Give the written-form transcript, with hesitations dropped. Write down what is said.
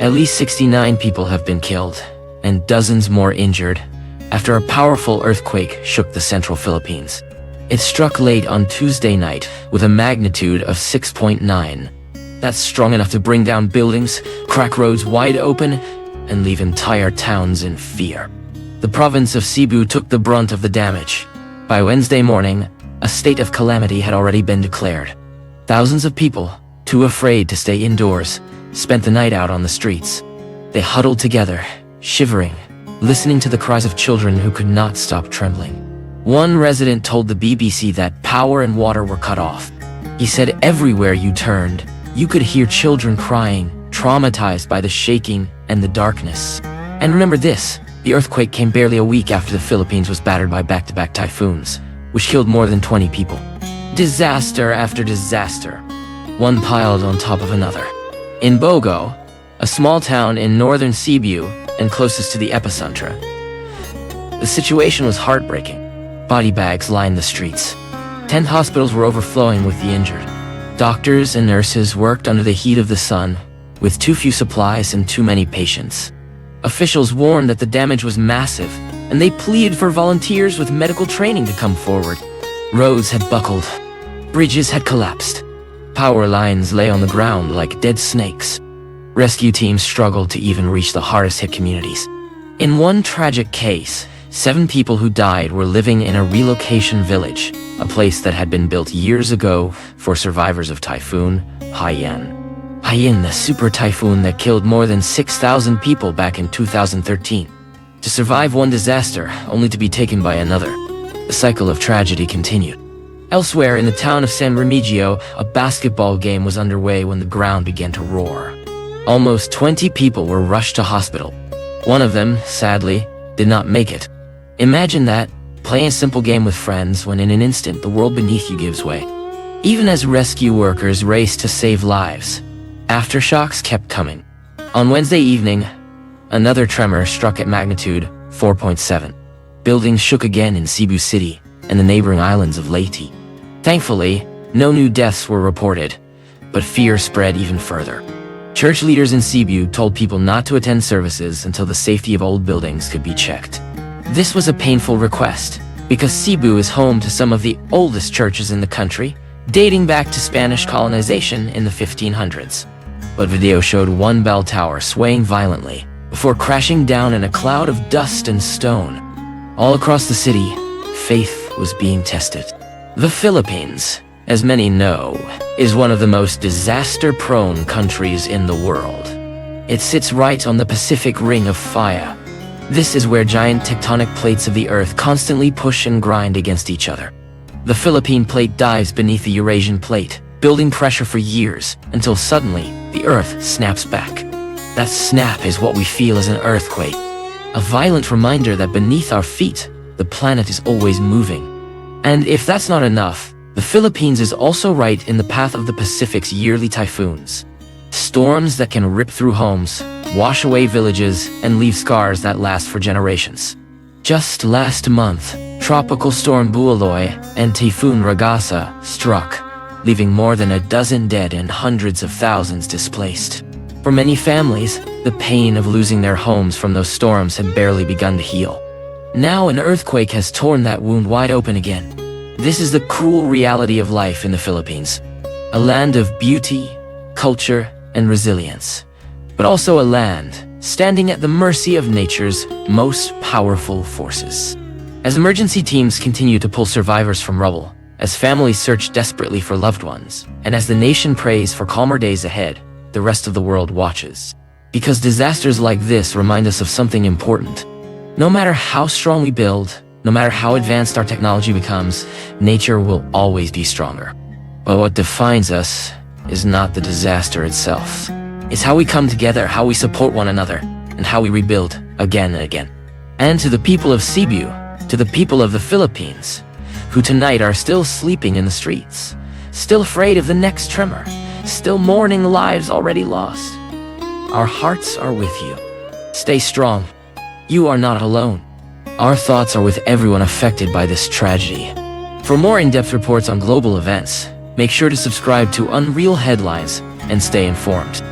At least 69 people have been killed, and dozens more injured, after a powerful earthquake shook the central Philippines. It struck late on Tuesday night with a magnitude of 6.9. That's strong enough to bring down buildings, crack roads wide open, and leave entire towns in fear. The province of Cebu took the brunt of the damage. By Wednesday morning, a state of calamity had already been declared. Thousands of people, too afraid to stay indoors, spent the night out on the streets. They huddled together, shivering, listening to the cries of children who could not stop trembling. One resident told the BBC that power and water were cut off. He said everywhere you turned, you could hear children crying, traumatized by the shaking and the darkness. And remember this, the earthquake came barely a week after the Philippines was battered by back-to-back typhoons, which killed more than 20 people. Disaster after disaster, one piled on top of another. In Bogo, a small town in northern Cebu and closest to the epicenter, the situation was heartbreaking. Body bags lined the streets. 10 hospitals were overflowing with the injured. Doctors and nurses worked under the heat of the sun, with too few supplies and too many patients. Officials warned that the damage was massive, and they pleaded for volunteers with medical training to come forward. Roads had buckled. Bridges had collapsed. Power lines lay on the ground like dead snakes. Rescue teams struggled to even reach the hardest-hit communities. In one tragic case, 7 people who died were living in a relocation village, a place that had been built years ago for survivors of Typhoon Haiyan. Haiyan, the super typhoon that killed more than 6,000 people back in 2013. To survive one disaster, only to be taken by another. The cycle of tragedy continued. Elsewhere in the town of San Remigio, a basketball game was underway when the ground began to roar. Almost 20 people were rushed to hospital. One of them, sadly, did not make it. Imagine that, playing a simple game with friends when in an instant the world beneath you gives way. Even as rescue workers raced to save lives, aftershocks kept coming. On Wednesday evening, another tremor struck at magnitude 4.7. Buildings shook again in Cebu City and the neighboring islands of Leyte. Thankfully, no new deaths were reported, but fear spread even further. Church leaders in Cebu told people not to attend services until the safety of old buildings could be checked. This was a painful request, because Cebu is home to some of the oldest churches in the country, dating back to Spanish colonization in the 1500s. But video showed one bell tower swaying violently, before crashing down in a cloud of dust and stone. All across the city, faith was being tested. The Philippines, as many know, is one of the most disaster-prone countries in the world. It sits right on the Pacific Ring of Fire. This is where giant tectonic plates of the Earth constantly push and grind against each other. The Philippine plate dives beneath the Eurasian plate, building pressure for years, until suddenly, the Earth snaps back. That snap is what we feel as an earthquake. A violent reminder that beneath our feet, the planet is always moving. And if that's not enough, the Philippines is also right in the path of the Pacific's yearly typhoons. Storms that can rip through homes, wash away villages, and leave scars that last for generations. Just last month, Tropical Storm Bualoy and Typhoon Ragasa struck, leaving more than a dozen dead and hundreds of thousands displaced. For many families, the pain of losing their homes from those storms had barely begun to heal. Now an earthquake has torn that wound wide open again. This is the cruel reality of life in the Philippines. A land of beauty, culture, and resilience. But also a land standing at the mercy of nature's most powerful forces. As emergency teams continue to pull survivors from rubble, as families search desperately for loved ones, and as the nation prays for calmer days ahead, the rest of the world watches. Because disasters like this remind us of something important. No matter how strong we build, no matter how advanced our technology becomes, nature will always be stronger. But what defines us is not the disaster itself. It's how we come together, how we support one another, and how we rebuild again and again. And to the people of Cebu, to the people of the Philippines, who tonight are still sleeping in the streets, still afraid of the next tremor, still mourning lives already lost, our hearts are with you. Stay strong. You are not alone. Our thoughts are with everyone affected by this tragedy. For more in-depth reports on global events, make sure to subscribe to Unreal Headlines and stay informed.